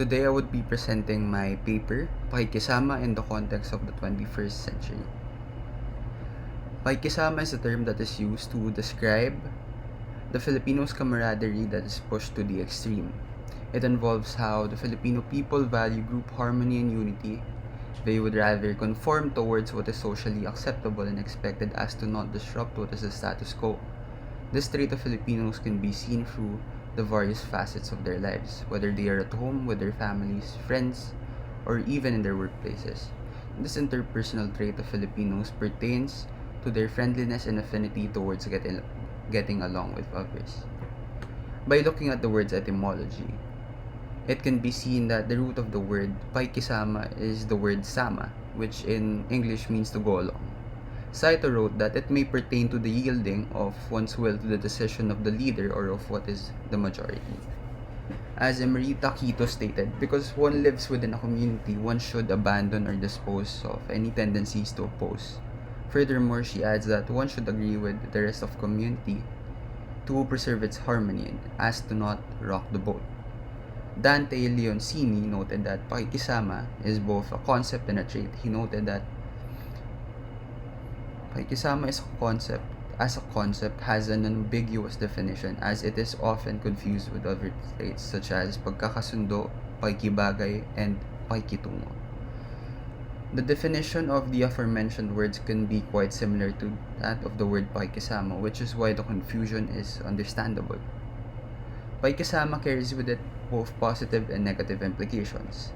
Today I would be presenting my paper, Pakikisama in the Context of the 21st Century. Pakikisama is a term that is used to describe the Filipinos' camaraderie that is pushed to the extreme. It involves how the Filipino people value group harmony and unity. They would rather conform towards what is socially acceptable and expected as to not disrupt what is the status quo. This trait of Filipinos can be seen through the various facets of their lives, whether they are at home with their families, friends, or even in their workplaces. This interpersonal trait of Filipinos pertains to their friendliness and affinity towards getting along with others. By looking at the word's etymology, it can be seen that the root of the word Pakikisama is the word sama, which in English means to go along. Saito wrote that it may pertain to the yielding of one's will to the decision of the leader or of what is the majority. As Emery Taquito stated, because one lives within a community, one should abandon or dispose of any tendencies to oppose. Furthermore, she adds that one should agree with the rest of community to preserve its harmony as to not rock the boat. Dante Leoncini noted that Pakikisama is both a concept and a trait. He noted that Pakikisama is a concept has an ambiguous definition as it is often confused with other traits such as pagkakasundo, pakikibagay, and pakikitungo. The definition of the aforementioned words can be quite similar to that of the word Pakikisama, which is why the confusion is understandable. Pakikisama carries with it both positive and negative implications.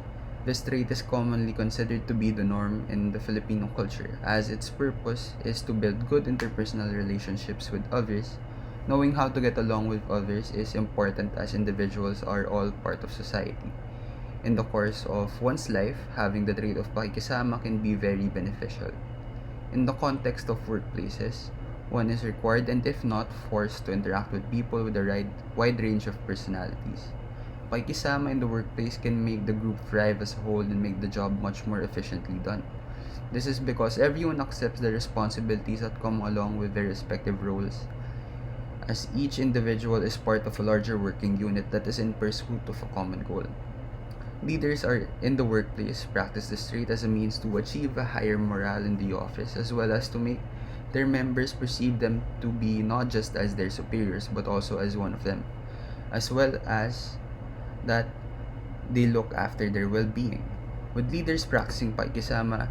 This trait is commonly considered to be the norm in the Filipino culture, as its purpose is to build good interpersonal relationships with others. Knowing how to get along with others is important as individuals are all part of society. In the course of one's life, having the trait of pakikisama can be very beneficial. In the context of workplaces, one is required and if not forced to interact with people with a wide range of personalities. Pakikisama in the workplace can make the group thrive as a whole and make the job much more efficiently done. This is because everyone accepts the responsibilities that come along with their respective roles, as each individual is part of a larger working unit that is in pursuit of a common goal. Leaders are in the workplace practice this trait as a means to achieve a higher morale in the office as well as to make their members perceive them to be not just as their superiors but also as one of them, as well as that they look after their well-being. With leaders practicing pakikisama,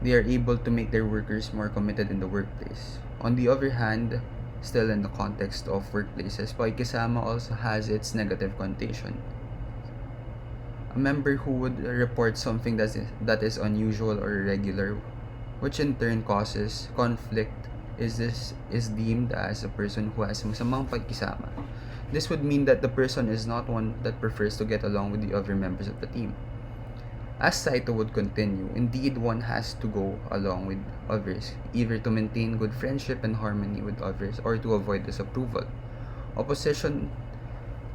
they are able to make their workers more committed in the workplace. On the other hand, still in the context of workplaces, pakikisama also has its negative connotation. A member who would report something that is unusual or irregular, which in turn causes conflict, is deemed as a person who has masamang pakikisama. This would mean that the person is not one that prefers to get along with the other members of the team. As Saito would continue, indeed one has to go along with others, either to maintain good friendship and harmony with others or to avoid disapproval, opposition,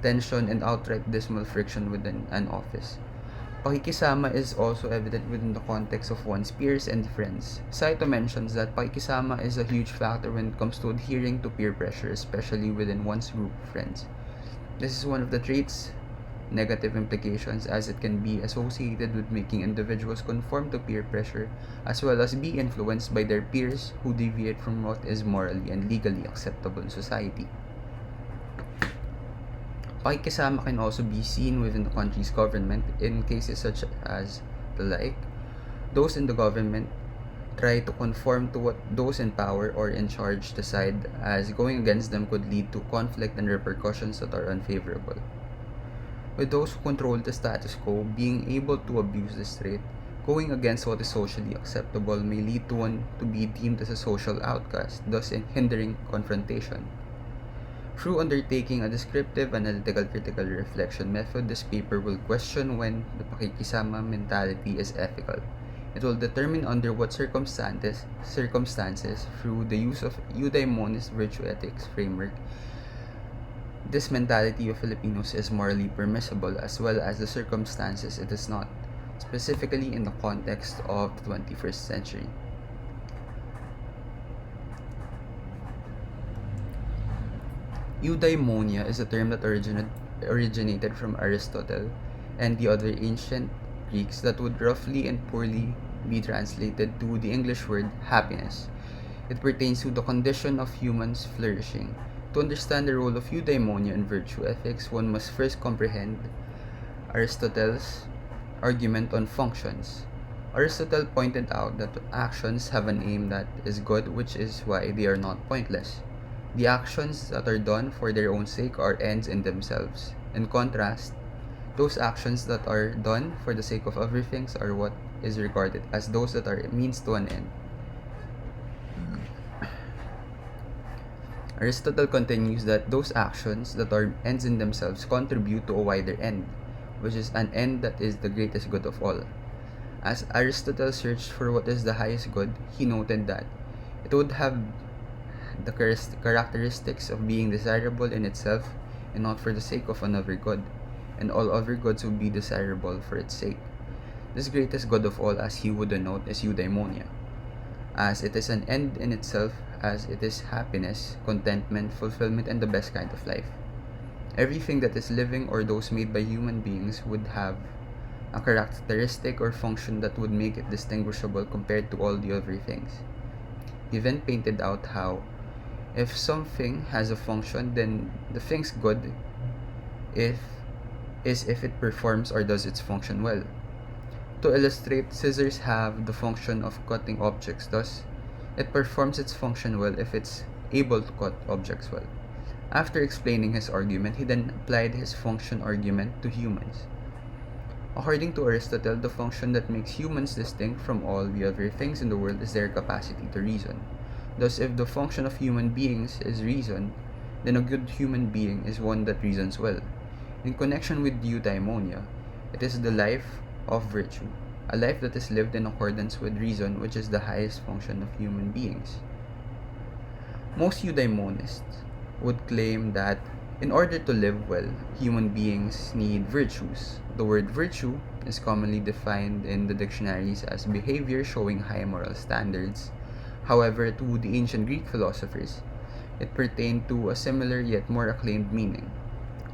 tension, and outright dismal friction within an office. Pakikisama is also evident within the context of one's peers and friends. Saito mentions that pakikisama is a huge factor when it comes to adhering to peer pressure, especially within one's group of friends. This is one of the traits' negative implications as it can be associated with making individuals conform to peer pressure as well as be influenced by their peers who deviate from what is morally and legally acceptable in society. Pakikisama can also be seen within the country's government in cases such as those in the government try to conform to what those in power or in charge decide, as going against them could lead to conflict and repercussions that are unfavorable. With those who control the status quo being able to abuse this trait, going against what is socially acceptable may lead to one to be deemed as a social outcast, thus hindering confrontation. Through undertaking a descriptive-analytic-critical reflection method, this paper will question when the Pakikisama mentality is ethical. It will determine under what circumstances through the use of Eudaimonist Virtue Ethics framework, this mentality of Filipinos is morally permissible as well as the circumstances it is not, specifically in the context of the 21st century. Eudaimonia is a term that originated from Aristotle and the other ancient Greeks that would roughly and poorly be translated to the English word happiness. It pertains to the condition of humans flourishing. To understand the role of eudaimonia in virtue ethics, one must first comprehend Aristotle's argument on functions. Aristotle pointed out that actions have an aim that is good, which is why they are not pointless. The actions that are done for their own sake are ends in themselves. In contrast, those actions that are done for the sake of other things are what is regarded as those that are means to an end. Aristotle continues that those actions that are ends in themselves contribute to a wider end, which is an end that is the greatest good of all. As Aristotle searched for what is the highest good, he noted that it would have the characteristics of being desirable in itself and not for the sake of another good, and all other goods would be desirable for its sake. This greatest good of all, as he would denote, is eudaimonia, as it is an end in itself, as it is happiness, contentment, fulfillment, and the best kind of life. Everything that is living or those made by human beings would have a characteristic or function that would make it distinguishable compared to all the other things. He then painted out how, if something has a function, then the thing's good if it performs or does its function well. To illustrate, scissors have the function of cutting objects, thus, it performs its function well if it's able to cut objects well. After explaining his argument, he then applied his function argument to humans. According to Aristotle, the function that makes humans distinct from all the other things in the world is their capacity to reason. Thus, if the function of human beings is reason, then a good human being is one that reasons well. In connection with eudaimonia, it is the life of virtue, a life that is lived in accordance with reason, which is the highest function of human beings. Most eudaimonists would claim that in order to live well, human beings need virtues. The word virtue is commonly defined in the dictionaries as behavior showing high moral standards. However, to the ancient Greek philosophers, it pertained to a similar yet more acclaimed meaning.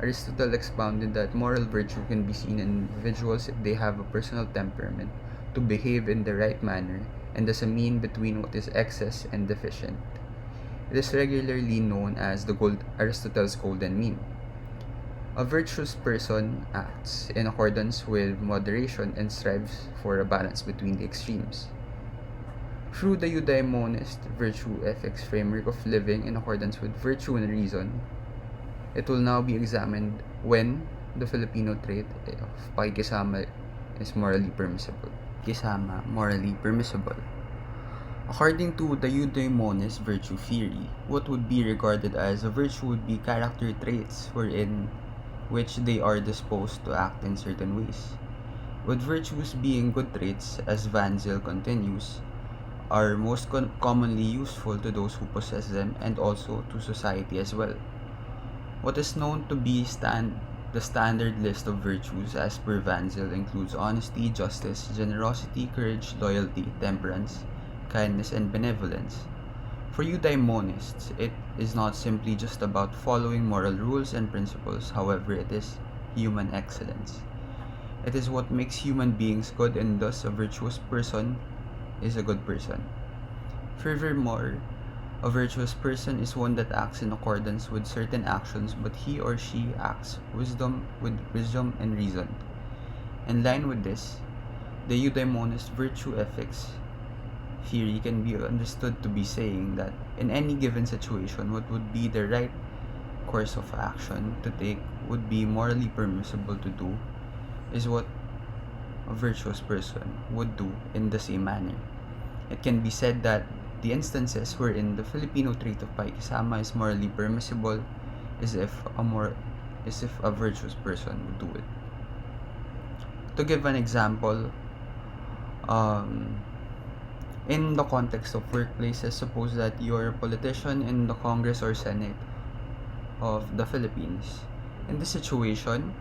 Aristotle expounded that moral virtue can be seen in individuals if they have a personal temperament to behave in the right manner and as a mean between what is excess and deficient. It is regularly known as Aristotle's golden mean. A virtuous person acts in accordance with moderation and strives for a balance between the extremes. Through the Eudaimonist Virtue Ethics framework of living in accordance with virtue and reason, it will now be examined when the Filipino trait of Pakikisama is morally permissible. Pakikisama, morally permissible. According to the Eudaimonist virtue theory, what would be regarded as a virtue would be character traits wherein which they are disposed to act in certain ways. With virtues being good traits, as Van Zyl continues, are most commonly useful to those who possess them and also to society as well. What is known to be the standard list of virtues as per Van Zyl includes honesty, justice, generosity, courage, loyalty, temperance, kindness, and benevolence. For eudaimonists, it is not simply just about following moral rules and principles, however, it is human excellence. It is what makes human beings good, and thus a virtuous person is a good person. Furthermore, a virtuous person is one that acts in accordance with certain actions, but he or she acts with wisdom and reason. In line with this, the Eudaimonist Virtue Ethics theory can be understood to be saying that in any given situation, what would be the right course of action to take would be morally permissible to do is what a virtuous person would do in the same manner. It can be said that the instances wherein the Filipino trait of Pakikisama is morally permissible is if a virtuous person would do it. To give an example, in the context of workplaces, suppose that you're a politician in the Congress or Senate of the Philippines. In this situation,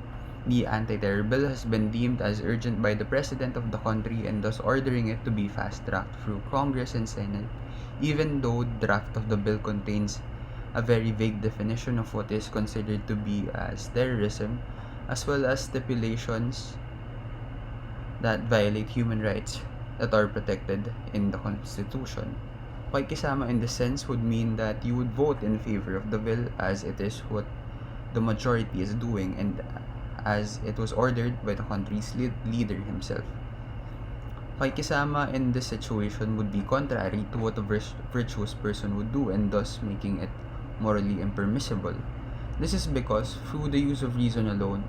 the anti-terror bill has been deemed as urgent by the President of the country and thus ordering it to be fast-tracked through Congress and Senate, even though the draft of the bill contains a very vague definition of what is considered to be as terrorism, as well as stipulations that violate human rights that are protected in the Constitution. Pakikisama in this sense would mean that you would vote in favor of the bill as it is what the majority is doing and as it was ordered by the country's leader himself. Pakikisama in this situation would be contrary to what a virtuous person would do and thus making it morally impermissible. This is because through the use of reason alone,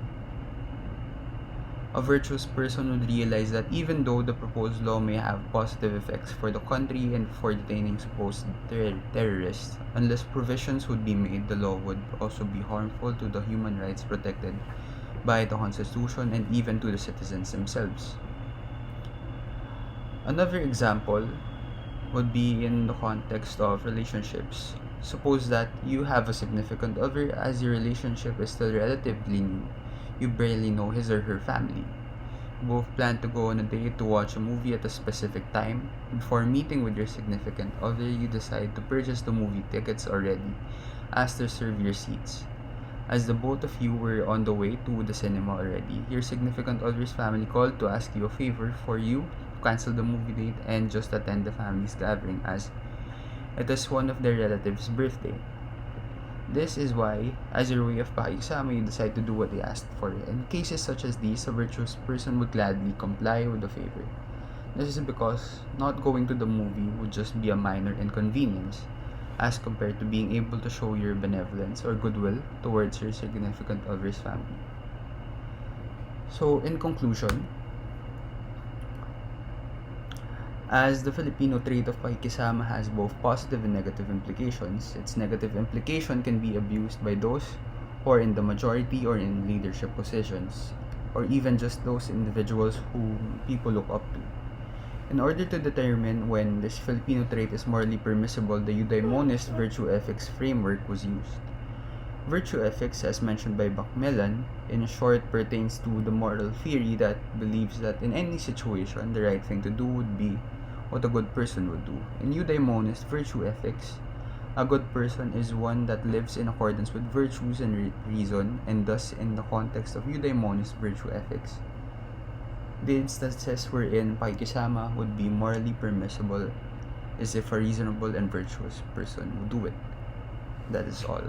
a virtuous person would realize that even though the proposed law may have positive effects for the country and for detaining supposed terrorists, unless provisions would be made, the law would also be harmful to the human rights protected by the Constitution and even to the citizens themselves. Another example would be in the context of relationships. Suppose that you have a significant other as your relationship is still relatively new. You barely know his or her family. You both plan to go on a date to watch a movie at a specific time. Before meeting with your significant other, you decide to purchase the movie tickets already as to reserve your seats. As the both of you were on the way to the cinema already, your significant other's family called to ask you a favor for you to cancel the movie date and just attend the family's gathering as it is one of their relatives' birthday. This is why, as your way of pakikisama, you decide to do what they asked for. In cases such as these, a virtuous person would gladly comply with the favor. This is because not going to the movie would just be a minor inconvenience, as compared to being able to show your benevolence or goodwill towards your significant other's family. So, in conclusion, as the Filipino trait of pakikisama has both positive and negative implications, its negative implication can be abused by those who are in the majority or in leadership positions, or even just those individuals whom people look up to. In order to determine when this Filipino trait is morally permissible, the Eudaimonist Virtue Ethics framework was used. Virtue ethics, as mentioned by Macmillan, in short pertains to the moral theory that believes that in any situation, the right thing to do would be what a good person would do. In Eudaimonist Virtue Ethics, a good person is one that lives in accordance with virtues and reason, and thus in the context of Eudaimonist Virtue Ethics, the instances wherein pakikisama would be morally permissible is if a reasonable and virtuous person would do it. That is all.